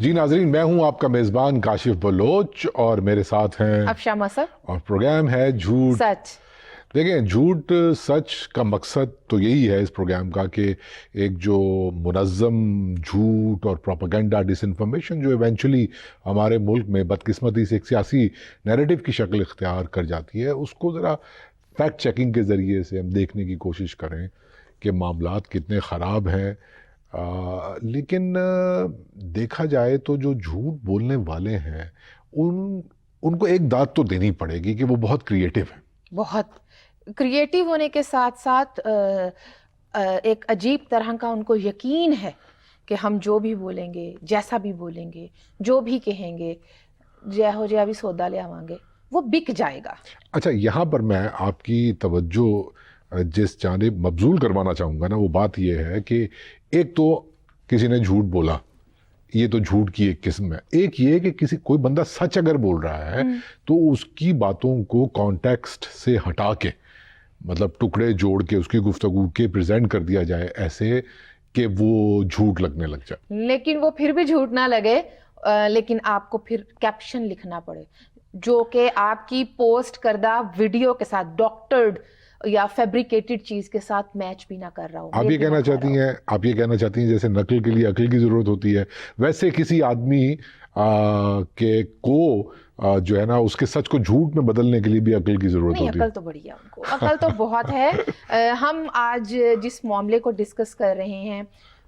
جی ناظرین، میں ہوں آپ کا میزبان کاشف بلوچ اور میرے ساتھ ہیں افشا مصر اور پروگرام ہے جھوٹ سچ. دیکھیں، جھوٹ سچ کا مقصد تو یہی ہے اس پروگرام کا کہ ایک جو منظم جھوٹ اور پروپیگنڈا ڈس انفارمیشن جو ایونچولی ہمارے ملک میں بدقسمتی سے ایک سیاسی نیریٹو کی شکل اختیار کر جاتی ہے، اس کو ذرا فیکٹ چیکنگ کے ذریعے سے ہم دیکھنے کی کوشش کریں کہ معاملات کتنے خراب ہیں. لیکن دیکھا جائے تو جو جھوٹ بولنے والے ہیں ان کو ایک داد تو دینی پڑے گی کہ وہ بہت کریٹیو ہیں. بہت کریٹیو ہونے کے ساتھ ساتھ ایک عجیب طرح کا ان کو یقین ہے کہ ہم جو بھی بولیں گے، جیسا بھی بولیں گے، جو بھی کہیں گے، جے ہو جے ابھی سودا لے آویں گے، وہ بک جائے گا. اچھا، یہاں پر میں آپ کی توجہ جس جانب مبذول کروانا چاہوں گا نا، وہ بات یہ ہے کہ ایک تو کسی نے جھوٹ بولا، یہ تو جھوٹ کی ایک قسم ہے. ایک یہ کہ کوئی بندہ سچ اگر بول رہا ہے تو اس کی باتوں کو کانٹیکسٹ سے ہٹا کے، مطلب ٹکڑے جوڑ کے اس کی گفتگو کے پریزنٹ کر دیا جائے ایسے کہ وہ جھوٹ لگنے لگ جائے. لیکن وہ پھر بھی جھوٹ نہ لگے، لیکن آپ کو پھر کیپشن لکھنا پڑے جو کہ آپ کی پوسٹ کردہ ویڈیو کے ساتھ ڈاکٹرڈ یا فیبریکیٹڈ چیز کے ساتھ میچ بھی نہ کر رہا ہو. آپ یہ کہنا چاہتی ہیں جیسے نقل کے لیے عقل کی ضرورت ہوتی ہے، ویسے کسی آدمی کو جو ہے نا اس کے سچ کو جھوٹ میں بدلنے کے لیے بھی عقل کی ضرورت ہوتی ہے. عقل تو بڑی ہے ان کو، عقل تو بہت ہے. ہم آج جس معاملے کو ڈسکس کر رہے ہیں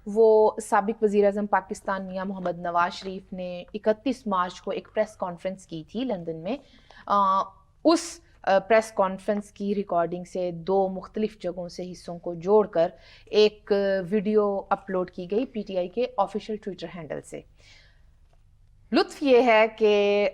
وہ سابق وزیر اعظم پاکستان میاں محمد نواز شریف نے 31 مارچ کو ایک پریس کانفرنس کی تھی لندن میں. اس پریس کانفرنس کی ریکارڈنگ سے 2 مختلف جگہوں سے حصوں کو جوڑ کر ایک ویڈیو اپلوڈ کی گئی پی ٹی آئی کے آفیشیل ٹویٹر ہینڈل سے. لطف یہ ہے کہ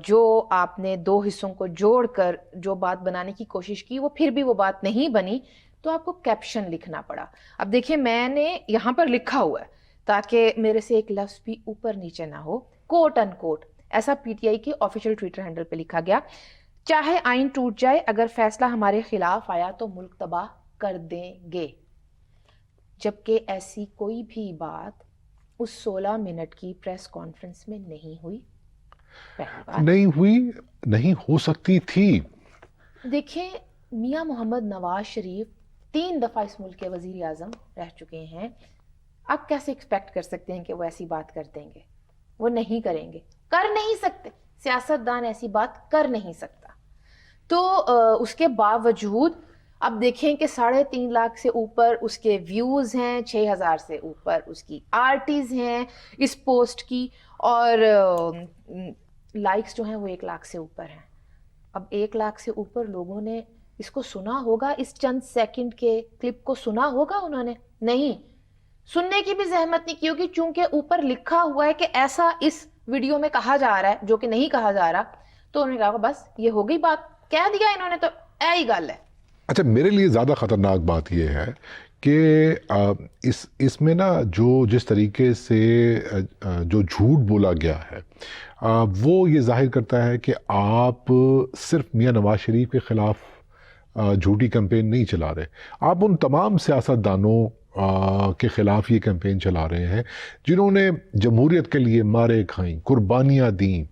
جو آپ نے 2 حصوں کو جوڑ کر جو بات بنانے کی کوشش کی وہ پھر بھی وہ بات نہیں بنی، تو آپ کو کیپشن لکھنا پڑا. اب دیکھیں، میں نے یہاں پر لکھا ہوا ہے تاکہ میرے سے ایک لفظ بھی اوپر نیچے نہ ہو. کوٹ ان کوٹ ایسا پی ٹی آئی کے آفیشیل ٹویٹر ہینڈل پہ لکھا گیا: چاہے آئین ٹوٹ جائے، اگر فیصلہ ہمارے خلاف آیا تو ملک تباہ کر دیں گے. جبکہ ایسی کوئی بھی بات اس 16 منٹ کی پریس کانفرنس میں نہیں ہوئی. نہیں ہو سکتی تھی. دیکھیں، میاں محمد نواز شریف 3 دفعہ اس ملک کے وزیر اعظم رہ چکے ہیں. آپ کیسے ایکسپیکٹ کر سکتے ہیں کہ وہ ایسی بات کر دیں گے؟ وہ نہیں کریں گے، کر نہیں سکتے. سیاستدان ایسی بات کر نہیں سکتا. تو اس کے باوجود اب دیکھیں کہ 3.5 لاکھ سے اوپر اس کے ویوز ہیں، 6,000 سے اوپر اس کی آرٹیز ہیں اس پوسٹ کی، اور لائکس جو ہیں وہ 1 لاکھ سے اوپر ہیں. اب 1 لاکھ سے اوپر لوگوں نے اس کو سنا ہوگا، اس چند سیکنڈ کے کلپ کو سنا ہوگا. انہوں نے نہیں سننے کی بھی زحمت نہیں کی ہوگی، چونکہ اوپر لکھا ہوا ہے کہ ایسا اس ویڈیو میں کہا جا رہا ہے جو کہ نہیں کہا جا رہا. تو انہوں نے کہا بس یہ ہو گئی بات، کہہ دیا انہوں نے، تو یہی گل ہے. اچھا، میرے لیے زیادہ خطرناک بات یہ ہے کہ اس میں نا جس طریقے سے جو جھوٹ بولا گیا ہے وہ یہ ظاہر کرتا ہے کہ آپ صرف میاں نواز شریف کے خلاف جھوٹی کیمپین نہیں چلا رہے، آپ ان تمام سیاستدانوں کے خلاف یہ کیمپین چلا رہے ہیں جنہوں نے جمہوریت کے لیے مارے کھائیں، قربانیاں دیں،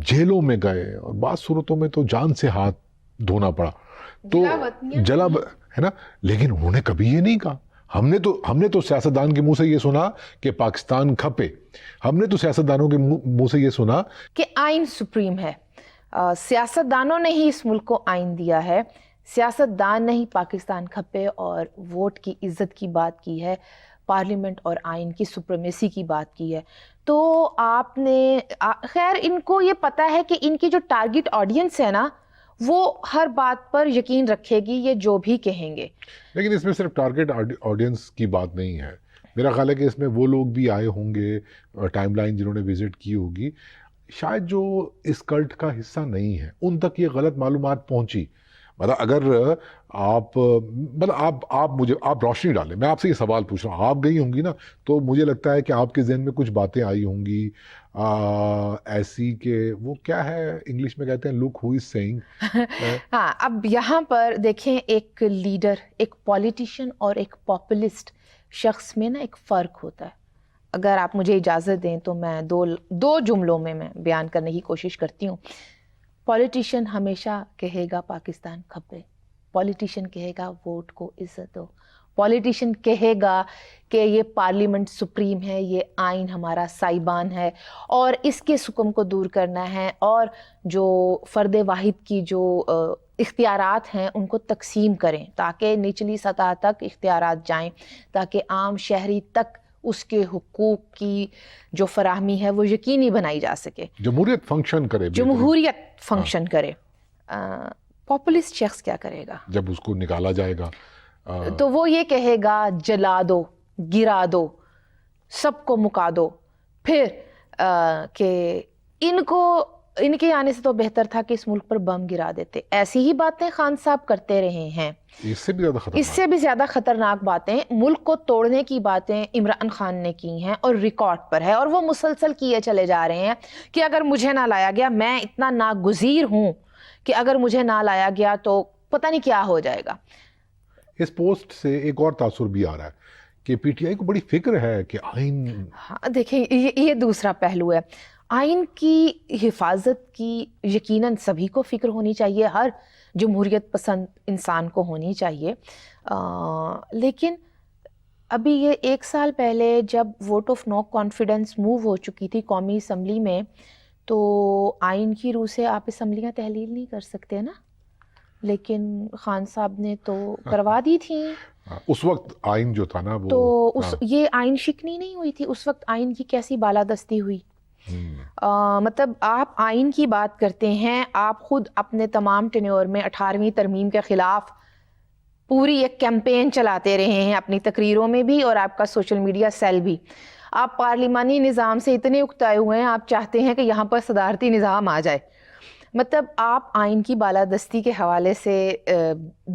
جیلوں میں گئے، اور بعض صورتوں میں تو جان سے ہاتھ دھونا پڑا. تو ہے نا، لیکن انہوں نے کبھی یہ نہیں کہا. ہم نے تو سیاستدان کے منہ سے یہ سنا کہ پاکستان کھپے. ہم نے تو سیاستدانوں کے منہ سے یہ سنا کہ آئین سپریم ہے. سیاستدانوں نے ہی اس ملک کو آئین دیا ہے. سیاستدان نے ہی پاکستان کھپے اور ووٹ کی عزت کی بات کی ہے، پارلیمنٹ اور آئین کی سپریمیسی کی بات کی ہے. تو آپ نے خیر ان کو یہ پتا ہے کہ ان کی جو ٹارگٹ آڈینس ہے نا وہ ہر بات پر یقین رکھے گی، یہ جو بھی کہیں گے. لیکن اس میں صرف ٹارگٹ آڈینس کی بات نہیں ہے. میرا خیال ہے کہ اس میں وہ لوگ بھی آئے ہوں گے ٹائم لائن جنہوں نے وزٹ کی ہوگی، شاید جو اس کلٹ کا حصہ نہیں ہے، ان تک یہ غلط معلومات پہنچی. مطلب اگر آپ روشنی ڈالیں، میں آپ سے یہ سوال پوچھ رہا ہوں، آپ گئی ہوں گی نا، تو مجھے لگتا ہے کہ آپ کے ذہن میں کچھ باتیں آئی ہوں گی ایسی کہ وہ کیا ہے انگلش میں کہتے ہیں لک ہو از سیئنگ. ہاں، اب یہاں پر دیکھیں، ایک لیڈر، ایک پولیٹیشین اور ایک پاپولسٹ شخص میں نا ایک فرق ہوتا ہے. اگر آپ مجھے اجازت دیں تو میں دو جملوں میں بیان کرنے کی کوشش کرتی ہوں. پولیٹیشین ہمیشہ کہے گا پاکستان کھپے، پولیٹیشین کہے گا ووٹ کو عزت دو، پولیٹیشین کہے گا کہ یہ پارلیمنٹ سپریم ہے، یہ آئین ہمارا سائبان ہے اور اس کے حکم کو دور کرنا ہے، اور جو فرد واحد کی جو اختیارات ہیں ان کو تقسیم کریں تاکہ نچلی سطح تک اختیارات جائیں، تاکہ عام شہری تک اس کے حقوق کی جو فراہمی ہے وہ یقینی بنائی جا سکے، جمہوریت فنکشن کرے. جمہوریت فنکشن کرے. پاپولسٹ شخص کیا کرے گا جب اس کو نکالا جائے گا تو وہ یہ کہے گا جلا دو، گرا دو، سب کو مکا دو. پھر کہ ان کے آنے سے تو بہتر تھا کہ اس ملک پر بم گرا دیتے. ایسی ہی باتیں خان صاحب کرتے رہے ہیں. اس سے بھی زیادہ خطرناک، اس سے بھی زیادہ خطرناک باتیں، ملک کو توڑنے کی باتیں عمران خان نے کی ہیں اور ریکارڈ پر ہے، اور وہ مسلسل کیے چلے جا رہے ہیں کہ اگر مجھے نہ لایا گیا، میں اتنا ناگزیر ہوں کہ اگر مجھے نہ لایا گیا تو پتہ نہیں کیا ہو جائے گا. اس پوسٹ سے ایک اور تاثر بھی آ رہا ہے کہ پی ٹی آئی کو بڑی فکر ہے کہ آئین، ہاں دیکھیں یہ دوسرا پہلو ہے. آئین کی حفاظت کی یقیناً سبھی کو فکر ہونی چاہیے، ہر جمہوریت پسند انسان کو ہونی چاہیے، لیکن ابھی یہ 1 سال پہلے جب vote of no confidence move ہو چکی تھی قومی اسمبلی میں، تو آئین کی روح سے آپ اسمبلیاں تحلیل نہیں کر سکتے نا، لیکن خان صاحب نے تو کروا دی تھیں. اس وقت آئین جو تھا نا وہ تو یہ آئین شکنی نہیں ہوئی تھی اس وقت، آئین کی کیسی بالادستی ہوئی. مطلب آپ آئین کی بات کرتے ہیں، آپ خود اپنے تمام ٹینیور میں 18ویں ترمیم کے خلاف پوری ایک کیمپین چلاتے رہے ہیں، اپنی تقریروں میں بھی اور آپ کا سوشل میڈیا سیل بھی. آپ پارلیمانی نظام سے اتنے اکتائے ہوئے ہیں، آپ چاہتے ہیں کہ یہاں پر صدارتی نظام آ جائے. مطلب آپ آئین کی بالادستی کے حوالے سے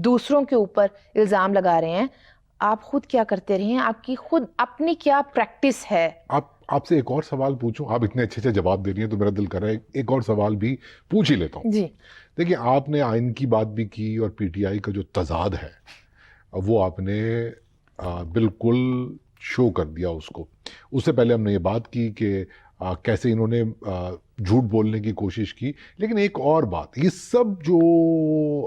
دوسروں کے اوپر الزام لگا رہے ہیں. آپ خود کیا کرتے رہے ہیں، آپ کی خود اپنی کیا پریکٹس ہے. آپ سے ایک اور سوال پوچھوں، آپ اتنے اچھے جواب دے رہی ہیں تو میرا دل کر رہا ہے ایک اور سوال بھی پوچھ ہی لیتا ہوں. جی دیکھیں، آپ نے آئین کی بات بھی کی اور پی ٹی آئی کا جو تضاد ہے وہ آپ نے بالکل شو کر دیا اس کو. اس سے پہلے ہم نے یہ بات کی کہ کیسے انہوں نے جھوٹ بولنے کی کوشش کی، لیکن ایک اور بات، یہ سب جو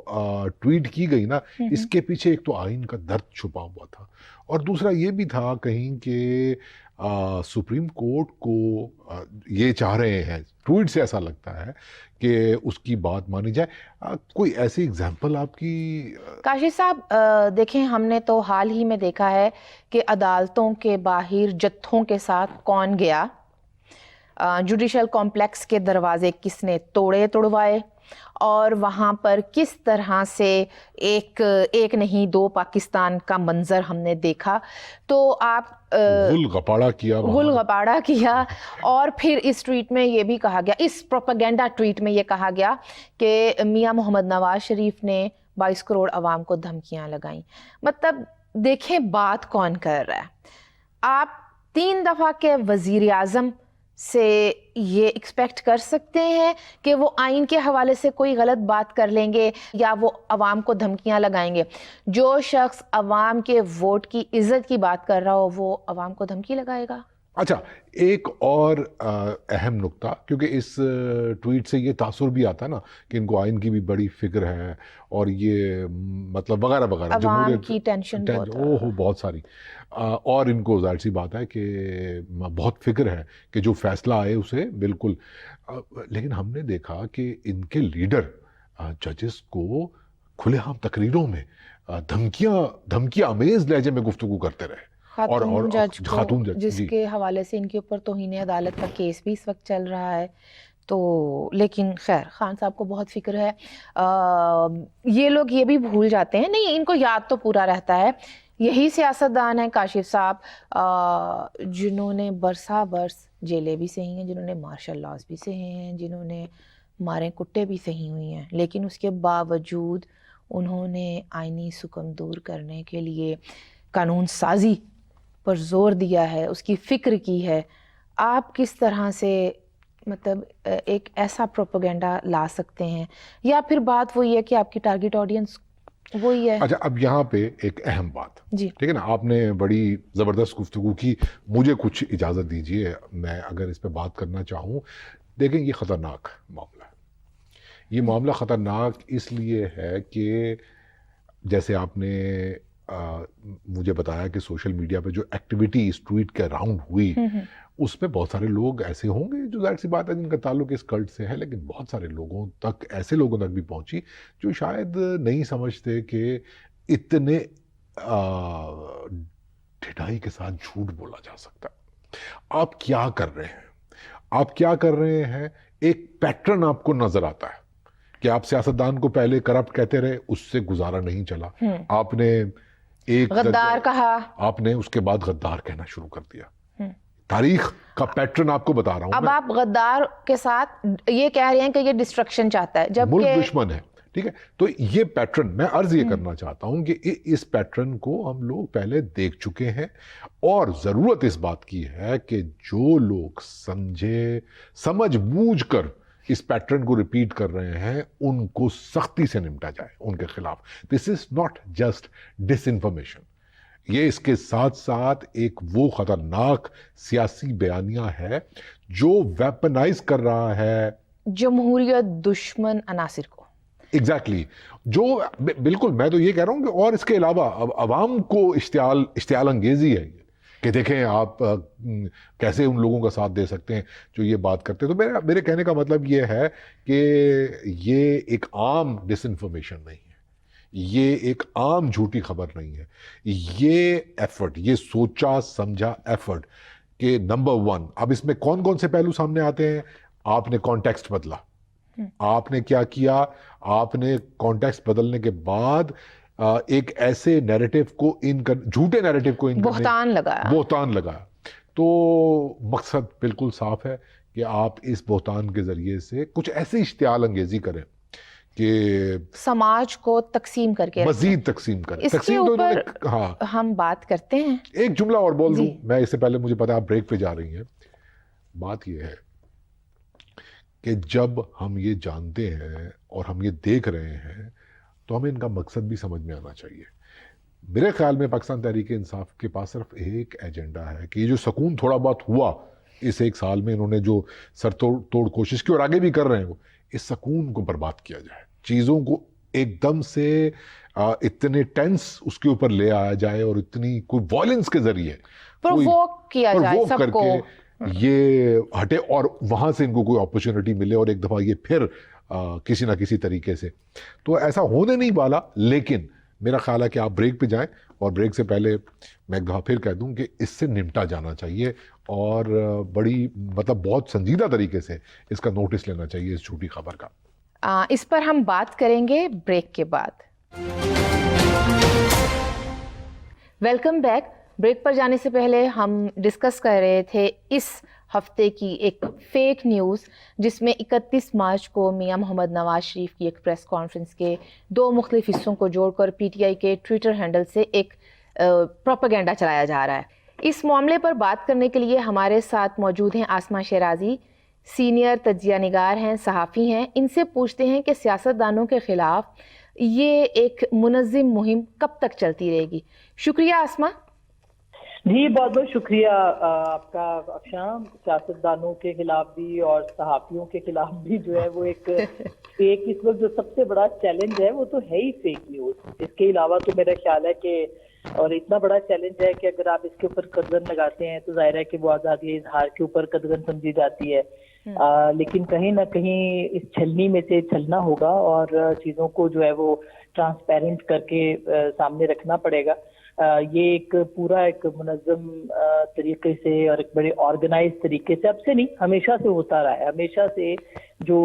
ٹویٹ کی گئی نا، اس کے پیچھے ایک تو آئین کا درد چھپا ہوا تھا، اور دوسرا یہ بھی تھا کہیں کہ سپریم کورٹ کو یہ چاہ رہے ہیں، ٹویٹ سے ایسا لگتا ہے کہ اس کی بات مانی جائے. کوئی ایسی اگزامپل آپ کی؟ کاشف صاحب دیکھیں، ہم نے تو حال ہی میں دیکھا ہے کہ عدالتوں کے باہر جتھوں کے ساتھ کون گیا، جوڈیشل کمپلیکس کے دروازے کس نے توڑوائے، اور وہاں پر کس طرح سے ایک نہیں 2 پاکستان کا منظر ہم نے دیکھا. تو آپ غل غپاڑا کیا، اور پھر اس ٹویٹ میں یہ بھی کہا گیا، اس پروپیگنڈا ٹویٹ میں یہ کہا گیا کہ میاں محمد نواز شریف نے 22 کروڑ عوام کو دھمکیاں لگائیں. مطلب دیکھیں بات کون کر رہا ہے. آپ 3 دفعہ کے وزیر اعظم سے یہ ایکسپیکٹ کر سکتے ہیں کہ وہ آئین کے حوالے سے کوئی غلط بات کر لیں گے یا وہ عوام کو دھمکیاں لگائیں گے؟ جو شخص عوام کے ووٹ کی عزت کی بات کر رہا ہو وہ عوام کو دھمکی لگائے گا؟ اچھا، ایک اور اہم نقطہ، کیونکہ اس ٹویٹ سے یہ تاثر بھی آتا ہے نا کہ ان کو آئین کی بھی بڑی فکر ہے اور یہ مطلب وغیرہ وغیرہ، عوام کی ٹینشن بہت ساری، اور ان کو ظاہر سی بات ہے کہ بہت فکر ہے کہ جو فیصلہ آئے اسے بالکل. لیکن ہم نے دیکھا کہ ان کے لیڈر ججز کو کھلے عام تقریروں میں دھمکیاں امیز لہجے میں گفتگو کرتے رہے. خاتون جج جس کے حوالے سے ان کے اوپر توہین عدالت کا کیس بھی اس وقت چل رہا ہے. تو لیکن خیر، خان صاحب کو بہت فکر ہے. یہ لوگ یہ بھی بھول جاتے ہیں، نہیں، ان کو یاد تو پورا رہتا ہے. یہی سیاستدان ہیں کاشف صاحب جنہوں نے برسا برس جیلیں بھی سہی ہیں، جنہوں نے مارشل لاز بھی سہے ہیں، جنہوں نے مارے کٹے بھی سہی ہوئی ہیں، لیکن اس کے باوجود انہوں نے آئینی سکم دور کرنے کے لیے قانون سازی پر زور دیا ہے، اس کی فکر کی ہے. آپ کس طرح سے مطلب ایک ایسا پروپیگنڈا لا سکتے ہیں؟ یا پھر بات وہی ہے کہ آپ کی ٹارگٹ آڈینس وہی ہے. اچھا اب یہاں پہ ایک اہم بات, جی ٹھیک ہے نا, آپ نے بڑی زبردست گفتگو کی, مجھے کچھ اجازت دیجیے میں اگر اس پہ بات کرنا چاہوں. دیکھیں یہ خطرناک معاملہ ہے. یہ معاملہ خطرناک اس لیے ہے کہ جیسے آپ نے مجھے بتایا کہ سوشل میڈیا پہ جو ایکٹیویٹی اس ٹویٹ کے اراؤنڈ ہوئی, اس میں بہت سارے لوگ ایسے ہوں گے جو ظاہر سی بات ہے جن کا تعلق اس کلٹ سے ہے, لیکن بہت سارے لوگوں تک, ایسے لوگوں تک بھی پہنچی جو شاید نہیں سمجھتے کہ اتنے ڈھٹائی کے ساتھ جھوٹ بولا جا سکتا. آپ کیا کر رہے ہیں, آپ کیا کر رہے ہیں, ایک پیٹرن آپ کو نظر آتا ہے کہ آپ سیاستدان کو پہلے کرپٹ کہتے رہے, اس سے گزارا نہیں چلا, آپ نے ایک غدار کہا, آپ نے اس کے بعد غدار کہنا شروع کر دیا. تاریخ کا پیٹرن آپ کو بتا رہا ہوں. اب آپ غدار کے ساتھ یہ کہہ رہے ہیں کہ یہ ڈسٹرکشن چاہتا ہے, جب ملک دشمن ہے, ٹھیک ہے. تو یہ پیٹرن, میں عرض یہ کرنا چاہتا ہوں کہ اس پیٹرن کو ہم لوگ پہلے دیکھ چکے ہیں, اور ضرورت اس بات کی ہے کہ جو لوگ سمجھ بوجھ کر اس پیٹرن کو ریپیٹ کر رہے ہیں ان کو سختی سے نمٹا جائے ان کے خلاف. This is not just disinformation, یہ اس کے ساتھ ساتھ ایک وہ خطرناک سیاسی بیانیہ ہے جو ویپنائز کر رہا ہے جمہوریت دشمن عناصر کو. ایگزیکٹلی جو بالکل, میں تو یہ کہہ رہا ہوں کہ اور اس کے علاوہ عوام کو اشتعال انگیزی ہے کہ دیکھیں آپ کیسے ان لوگوں کا ساتھ دے سکتے ہیں جو یہ بات کرتے ہیں. تو میرے کہنے کا مطلب یہ ہے کہ یہ ایک عام ڈس انفارمیشن نہیں ہے, یہ ایک عام جھوٹی خبر نہیں ہے. یہ ایفرٹ, یہ سوچا سمجھا ایفرٹ کہ نمبر 1, اب اس میں کون کون سے پہلو سامنے آتے ہیں. آپ نے کانٹیکسٹ بدلا, آپ نے کیا کیا, آپ نے کانٹیکسٹ بدلنے کے بعد ایک ایسے نیریٹو کو جھوٹے نیریٹو کو بہتان لگایا. تو مقصد بالکل صاف ہے کہ آپ اس بہتان کے ذریعے سے کچھ ایسی اشتعال انگیزی کریں کہ سماج کو تقسیم کر کے مزید تقسیم کریں. اس کے اوپر ہم بات کرتے ہیں. ایک جملہ اور بول دوں میں, اس سے پہلے مجھے پتا آپ بریک پہ جا رہی ہیں. بات یہ ہے کہ جب ہم یہ جانتے ہیں اور ہم یہ دیکھ رہے ہیں تو ہمیں ان کا مقصد بھی سمجھ میں آنا چاہیے. میرے خیال میں پاکستان تحریک انصاف کے پاس صرف ایک ایجنڈا ہے کہ یہ جو سکون تھوڑا بہت ہوا اس 1 سال میں, انہوں نے جو سر توڑ کوشش کی اور آگے بھی کر رہے ہیں, وہ اس سکون کو برباد کیا جائے, چیزوں کو ایک دم سے اتنے ٹینس اس کے اوپر لے آیا جائے اور اتنی کوئی وائلنس کے ذریعے پرووک کیا جائے سب کو, یہ ہٹے اور وہاں سے ان کو کوئی اپرچونٹی ملے اور ایک دفعہ یہ پھر کسی نہ کسی طریقے سے. تو ایسا ہونے نہیں والا, لیکن میرا خیال ہے کہ آپ بریک پہ جائیں, اور بریک سے پہلے میں ایک دفعہ پھر کہہ دوں کہ اس سے نمٹا جانا چاہیے اور بڑی بہت سنجیدہ طریقے سے اس کا نوٹس لینا چاہیے اس جھوٹی خبر کا. اس پر ہم بات کریں گے بریک کے بعد. Welcome back. بریک پر جانے سے پہلے ہم ڈسکس کر رہے تھے اس ہفتے کی ایک فیک نیوز جس میں 31 مارچ کو میاں محمد نواز شریف کی ایک پریس کانفرنس کے 2 مختلف حصوں کو جوڑ کر پی ٹی آئی کے ٹویٹر ہینڈل سے ایک پروپیگنڈا چلایا جا رہا ہے. اس معاملے پر بات کرنے کے لیے ہمارے ساتھ موجود ہیں آسماء شیرازی, سینئر تجزیہ نگار ہیں, صحافی ہیں. ان سے پوچھتے ہیں کہ سیاستدانوں کے خلاف یہ ایک منظم مہم کب تک چلتی رہے گی. شکریہ آسماء. جی بہت بہت شکریہ آپ کا افشاں. سیاستدانوں کے خلاف بھی اور صحافیوں کے خلاف بھی جو ہے وہ ایک اس وقت جو سب سے بڑا چیلنج ہے وہ تو ہے ہی فیک نیوز. اس کے علاوہ تو میرا خیال ہے کہ اور اتنا بڑا چیلنج ہے کہ اگر آپ اس کے اوپر قدغن لگاتے ہیں تو ظاہر ہے کہ وہ آزادی اظہار کے اوپر قدغن سمجھی جاتی ہے. لیکن کہیں نہ کہیں اس چھلنی میں سے چھلنا ہوگا اور چیزوں کو جو ہے وہ ٹرانسپیرنٹ کر کے سامنے رکھنا پڑے گا. یہ ایک پورا ایک منظم طریقے سے اور ایک بڑے آرگنائز طریقے سے اب سے نہیں ہمیشہ سے ہوتا رہا ہے. ہمیشہ سے جو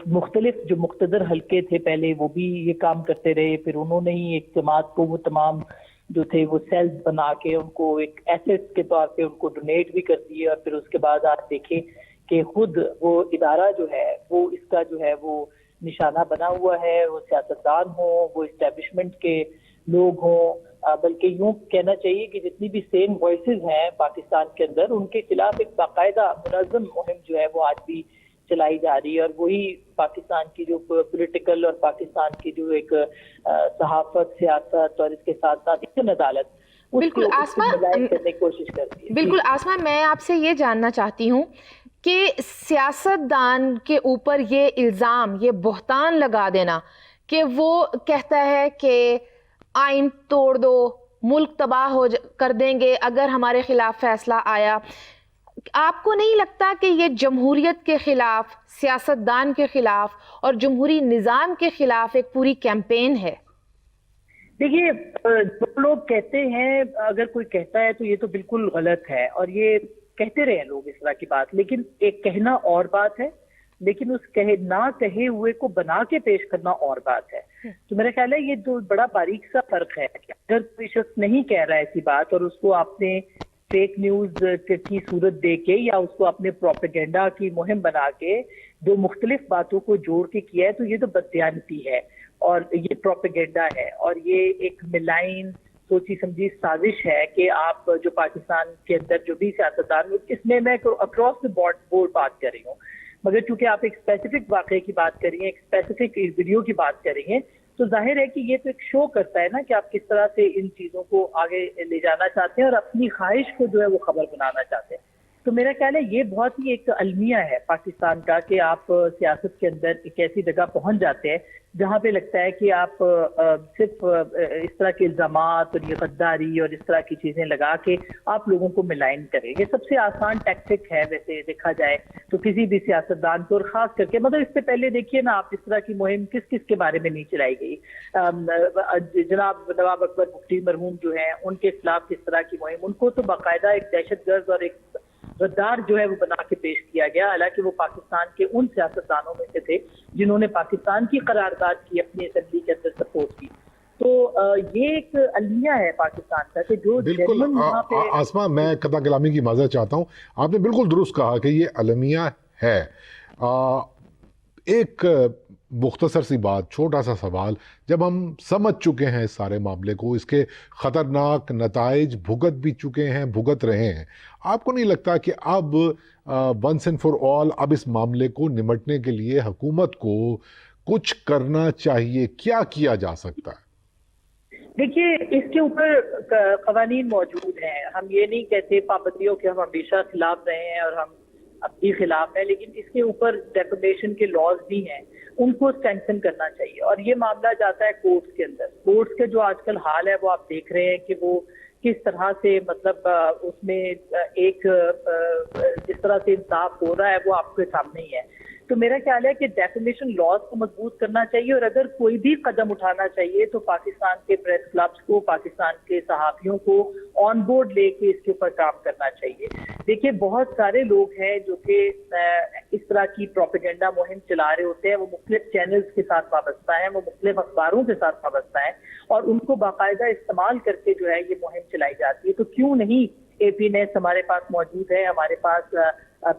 مختلف جو مقتدر حلقے تھے پہلے وہ بھی یہ کام کرتے رہے, پھر انہوں نے ہی ایک جماعت کو وہ تمام جو تھے وہ سیلز بنا کے ان کو ایک ایسٹ کے طور پہ ان کو ڈونیٹ بھی کر دیے, اور پھر اس کے بعد آپ دیکھیں کہ خود وہ ادارہ جو ہے وہ اس کا جو ہے وہ نشانہ بنا ہوا ہے. وہ سیاستدان ہوں, وہ اسٹیبلشمنٹ کے لوگ ہوں, بلکہ یوں کہنا چاہیے کہ جتنی بھی سین وائسز ہیں پاکستان کے اندر ان کے خلاف ایک باقاعدہ منظم مہم جو ہے وہ آج بھی چلائی جا رہی ہے اور وہی پاکستان کی جو پولیٹیکل اور پاکستان کی جو ایک صحافت، سیاست اور اس کے ساتھ ساتھ عدالت بالکل آسما، کرنے کی کوشش کرتی ہے. بالکل آسما، میں آپ سے یہ جاننا چاہتی ہوں کہ سیاست دان کے اوپر یہ الزام، یہ بہتان لگا دینا کہ وہ کہتا ہے کہ آئین توڑ دو، ملک تباہ کر دیں گے اگر ہمارے خلاف فیصلہ آیا، آپ کو نہیں لگتا کہ یہ جمہوریت کے خلاف، سیاست دان کے خلاف اور جمہوری نظام کے خلاف ایک پوری کیمپین ہے؟ دیکھیے، جو لوگ کہتے ہیں، اگر کوئی کہتا ہے تو یہ تو بالکل غلط ہے اور یہ کہتے رہے لوگ اس طرح کی بات، لیکن ایک کہنا اور بات ہے، لیکن اس نہ کہے ہوئے کو بنا کے پیش کرنا اور بات ہے. تو میرا خیال ہے یہ جو بڑا باریک سا فرق ہے کہ اگر کوئی شخص نہیں کہہ رہا ہے ایسی بات اور اس کو آپ نے فیک نیوز کی صورت دے کے یا اس کو اپنے پروپیگنڈا کی مہم بنا کے دو مختلف باتوں کو جوڑ کے کیا ہے تو یہ تو بددیانتی ہے اور یہ پروپیگنڈا ہے اور یہ ایک ملائن سوچی سمجھی سازش ہے کہ آپ جو پاکستان کے اندر جو بھی سیاستدان، اس میں اکراس دا بورڈ بات کر رہی ہوں، مگر چونکہ آپ ایک اسپیسیفک واقعے کی بات کر رہی ہیں، ایک اسپیسیفک ویڈیو کی بات کر رہی ہیں، تو ظاہر ہے کہ یہ تو ایک شو کرتا ہے نا کہ آپ کس طرح سے ان چیزوں کو آگے لے جانا چاہتے ہیں اور اپنی خواہش کو جو ہے وہ خبر بنانا چاہتے ہیں. تو میرا خیال ہے یہ بہت ہی ایک المیہ ہے پاکستان کا کہ آپ سیاست کے اندر ایک ایسی جگہ پہنچ جاتے ہیں جہاں پہ لگتا ہے کہ آپ صرف اس طرح کے الزامات اور یہ غداری اور اس طرح کی چیزیں لگا کے آپ لوگوں کو ملائن کریں. یہ سب سے آسان ٹیکٹک ہے ویسے دیکھا جائے تو کسی بھی سیاستدان کو، اور خاص کر کے مطلب اس سے پہلے دیکھیے نا آپ اس طرح کی مہم کس کس کے بارے میں نہیں چلائی گئی. جناب نواب اکبر مفتی مرحوم جو ہیں ان کے خلاف کس طرح کی مہم، ان کو تو باقاعدہ ایک دہشت گرد اور ایک غدار جو ہے وہ بنا کے پیش کیا گیا، حالانکہ وہ پاکستان کے ان سیاستدانوں میں سے تھے جنہوں نے پاکستان کی قرارداد کی اپنی اسمبلی کے اندر سپورٹ کی. تو یہ ایک المیہ ہے پاکستان کا کہ جو بالکل. آسما، میں قطع کلامی کی معذرت چاہتا ہوں، آپ نے بالکل درست کہا کہ یہ المیہ ہے. ایک مختصر سی بات، چھوٹا سا سوال، جب ہم سمجھ چکے ہیں اس سارے معاملے کو، اس کے خطرناک نتائج بھگت بھی چکے ہیں، بھگت رہے ہیں، آپ کو نہیں لگتا کہ اب ونس اینڈ فار آل اب اس معاملے کو نمٹنے کے لیے حکومت کو کچھ کرنا چاہیے؟ کیا کیا جا سکتا ہے؟ دیکھیے، اس کے اوپر قوانین موجود ہیں. ہم یہ نہیں کہتے پابندیوں کے ہم ہمیشہ خلاف رہے ہیں اور ہم اب بھی خلاف ہیں، لیکن اس کے اوپر ڈیفیمیشن کے لاز بھی ہیں، ان کو سینکشن کرنا چاہیے. اور یہ معاملہ جاتا ہے کورٹس کے اندر. کورٹس کے جو آج کل حال ہے وہ آپ دیکھ رہے ہیں کہ وہ کس طرح سے مطلب اس میں ایک جس طرح سے انصاف ہو رہا ہے وہ آپ کے سامنے ہی ہے. تو میرا خیال ہے کہ ڈیفیمیشن لاز کو مضبوط کرنا چاہیے اور اگر کوئی بھی قدم اٹھانا چاہیے تو پاکستان کے پریس کلبس کو، پاکستان کے صحافیوں کو آن بورڈ لے کے اس کے اوپر کام کرنا چاہیے. دیکھیے، بہت سارے لوگ ہیں جو کہ اس طرح کی پروپیگنڈا مہم چلا رہے ہوتے ہیں، وہ مختلف چینلز کے ساتھ وابستہ ہیں، وہ مختلف اخباروں کے ساتھ وابستہ ہیں اور ان کو باقاعدہ استعمال کر کے جو ہے یہ مہم چلائی جاتی ہے. تو کیوں نہیں اے پی نیس ہمارے پاس موجود ہے، ہمارے پاس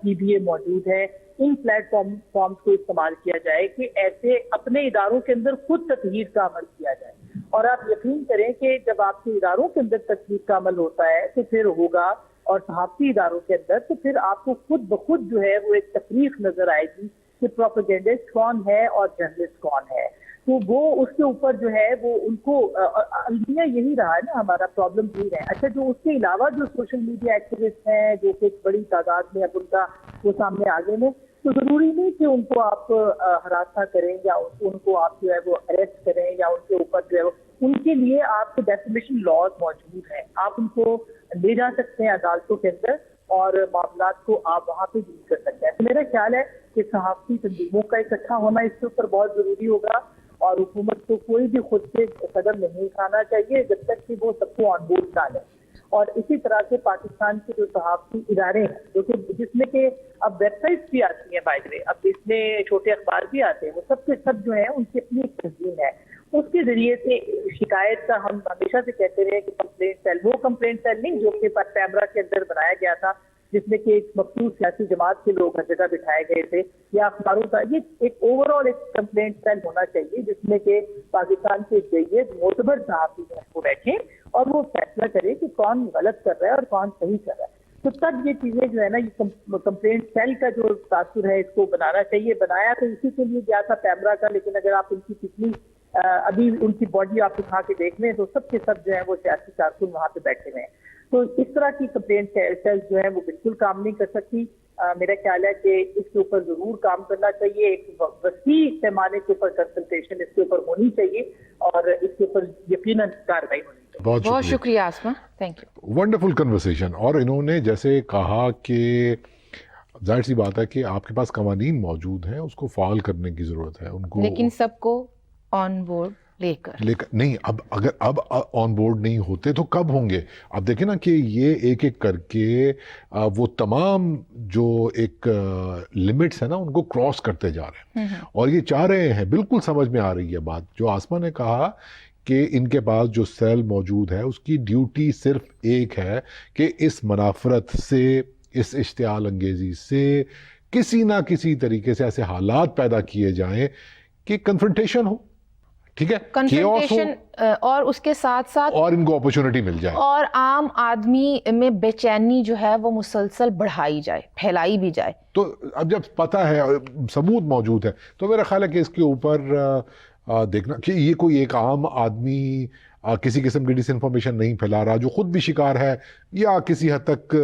پی بی اے موجود ہے، ان پلیٹ فارمز کو استعمال کیا جائے کہ ایسے اپنے اداروں کے اندر خود تطہیر کا عمل کیا جائے. اور آپ یقین کریں کہ جب آپ کے اداروں کے اندر تطہیر کا عمل ہوتا ہے تو پھر ہوگا، اور صحافتی اداروں کے اندر، تو پھر آپ کو خود بخود جو ہے وہ ایک تفریق نظر آئے گی کہ پروپیگنڈسٹ کون ہے اور جرنلسٹ کون ہے. تو وہ اس کے اوپر جو ہے وہ ان کو المیہ یہی رہا ہے نا، ہمارا پرابلم یہی ہے. اچھا، جو اس کے علاوہ جو سوشل میڈیا ایکٹیوسٹ ہیں جو کہ بڑی تعداد میں اب ان کا وہ سامنے آگے میں، تو ضروری نہیں کہ ان کو آپ ہراساں کریں یا ان کو آپ جو ہے وہ اریسٹ کریں یا ان کے اوپر جو ہے ان کے لیے آپ کے ڈیفیمیشن لاز موجود ہیں. آپ ان کو لے جا سکتے ہیں عدالتوں کے اندر اور معاملات کو آپ وہاں پہ ڈیل کر سکتے ہیں. تو میرا خیال ہے کہ صحافتی تنظیموں کا اکٹھا ہونا اس کے اوپر بہت ضروری ہوگا اور حکومت کو کوئی بھی خود سے قدم نہیں اٹھانا چاہیے جب تک کہ وہ سب کو آن بورڈ ڈالیں. اور اسی طرح سے پاکستان کے جو صحافتی ادارے ہیں جو کہ جس میں کہ اب ویب سائٹس بھی آتی ہیں، بائی دا وے اب اس میں چھوٹے اخبار بھی آتے ہیں، وہ سب کے سب جو ہیں ان کی اپنی ایک تنظیم ہے. اس کے ذریعے سے شکایت کا ہم ہمیشہ سے کہتے رہے کہ کمپلینٹ سیل، وہ کمپلینٹ سیل نہیں جو کہ پیمرا کے اندر بنایا گیا تھا جس میں کہ ایک مخصوص سیاسی جماعت کے لوگ ہر جگہ بٹھائے گئے تھے یا اخباروں کا، یہ ایک اوور آل ایک کمپلینٹ سیل ہونا چاہیے جس میں کہ پاکستان کے جید معتبر صحافی وہ بیٹھیں اور وہ فیصلہ کرے کہ کون غلط کر رہا ہے اور کون صحیح کر رہا ہے. تو تب یہ چیزیں جو ہے نا، یہ کمپلینٹ سیل کا جو تاثر ہے اس کو بنانا چاہیے. بنایا تو اسی کے لیے گیا تھا پیمرا کا، لیکن اگر آپ ان کی پچھلی ابھی ان کی باڈی آپ اٹھا کے دیکھ لیں تو سب کے سب جو ہے وہ سیاسی کارکن وہاں پہ بیٹھے ہوئے ہیں. تو اس طرح کی کمپلینٹ سیل جو ہے وہ بالکل کام نہیں کر سکتی. میرا خیال ہے کہ اس کے اوپر ضرور کام کرنا چاہیے. ایک وسیع پیمانے کے اوپر کنسلٹیشن اس کے اوپر ہونی چاہیے اور اس کے اوپر یقیناً کارروائی ہونی چاہیے. بہت شکریہ آسما، تھینک یو. Wonderful conversation. اور انہوں نے جیسے کہا کہ ظاہر سی بات ہے کہ آپ کے پاس قوانین موجود ہیں، اس کو فعال کرنے کی ضرورت ہے ان کو، لیکن سب کو آن بورڈ لے کر نہیں. اگر اب آن بورڈ نہیں ہوتے تو کب ہوں گے؟ اب دیکھیں نا کہ یہ ایک ایک کر کے وہ تمام جو ایک لمٹس ہیں نا ان کو کراس کرتے جا رہے ہیں اور یہ چاہ رہے ہیں. بالکل سمجھ میں آ رہی ہے بات جو آسما نے کہا کہ ان کے پاس جو سیل موجود ہے اس کی ڈیوٹی صرف ایک ہے کہ اس منافرت سے، اس اشتعال انگیزی سے کسی نہ کسی طریقے سے ایسے حالات پیدا کیے جائیں کہ کنفرنٹیشن ہو، ٹھیک ہے، کنفرنٹیشن، اور اس کے ساتھ ساتھ اور ان کو اپرچونٹی مل جائے اور عام آدمی میں بے چینی جو ہے وہ مسلسل بڑھائی جائے، پھیلائی بھی جائے. تو اب جب پتہ ہے، ثبوت موجود ہے، تو میرا خیال ہے کہ اس کے اوپر دیکھنا کہ یہ کوئی ایک عام آدمی کسی قسم کی ڈس انفارمیشن نہیں پھیلا رہا جو خود بھی شکار ہے یا کسی حد تک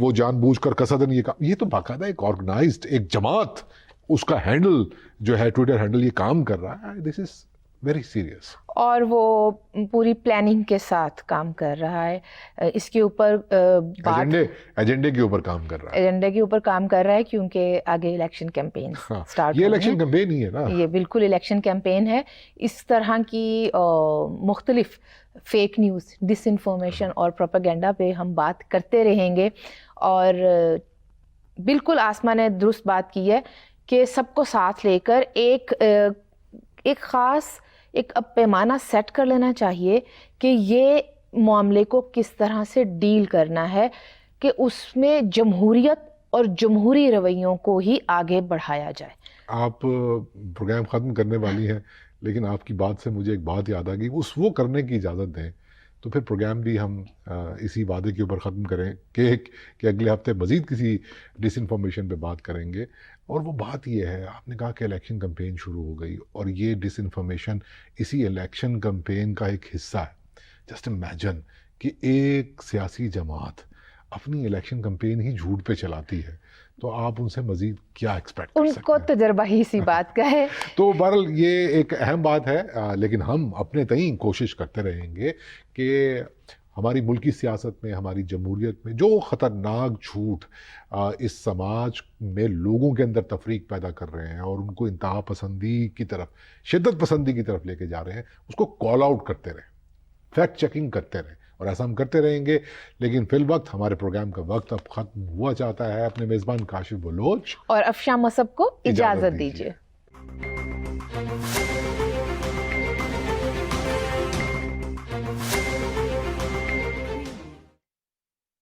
وہ جان بوجھ کر قصدن یہ تو باقاعدہ ایک آرگنائزڈ ایک جماعت، اس کا ہینڈل جو ہے ٹویٹر ہینڈل یہ کام کر رہا ہے. دس از ویری سیریس. اور وہ پوری پلاننگ کے ساتھ کام کر رہا ہے. اس کے اوپر ایجنڈے کے اوپر کام کر رہا ہے، ایجنڈے کے اوپر کام کر رہا ہے کیونکہ آگے الیکشن کیمپین سٹارٹ. یہ الیکشن کیمپین ہی ہے نا، یہ بالکل الیکشن کیمپین ہے. اس طرح کی مختلف فیک نیوز، ڈس انفارمیشن اور پروپیگنڈا پہ ہم بات کرتے رہیں گے. اور بالکل آسما نے درست بات کی ہے کہ سب کو ساتھ لے کر ایک خاص ایک پیمانہ سیٹ کر لینا چاہیے کہ یہ معاملے کو کس طرح سے ڈیل کرنا ہے کہ اس میں جمہوریت اور جمہوری رویوں کو ہی آگے بڑھایا جائے. آپ پروگرام ختم کرنے والی ہیں لیکن آپ کی بات سے مجھے ایک بات یاد آ گئی، وہ کرنے کی اجازت دیں تو پھر پروگرام بھی ہم اسی وعدے کے اوپر ختم کریں کہ اگلے ہفتے مزید کسی ڈس انفارمیشن پہ بات کریں گے. اور وہ بات یہ ہے، آپ نے کہا کہ الیکشن کمپین شروع ہو گئی اور یہ ڈس انفارمیشن اسی الیکشن کمپین کا ایک حصہ ہے. جسٹ امیجن کہ ایک سیاسی جماعت اپنی الیکشن کمپین ہی جھوٹ پہ چلاتی ہے، تو آپ ان سے مزید کیا ایکسپیکٹ کر سکتے ہیں؟ ان کو تجربہ ہی سی بات کا ہے. تو بہرحال یہ ایک اہم بات ہے، لیکن ہم اپنے تئیں کوشش کرتے رہیں گے کہ ہماری ملکی سیاست میں، ہماری جمہوریت میں جو خطرناک جھوٹ اس سماج میں لوگوں کے اندر تفریق پیدا کر رہے ہیں اور ان کو انتہا پسندی کی طرف، شدت پسندی کی طرف لے کے جا رہے ہیں، اس کو کال آؤٹ کرتے رہیں، فیکٹ چیکنگ کرتے رہیں، اور ایسا ہم کرتے رہیں گے. لیکن فی الوقت ہمارے پروگرام کا وقت اب ختم ہوا چاہتا ہے. اپنے میزبان کاشف بلوچ اور افشاں مصب کو اجازت دیجیے.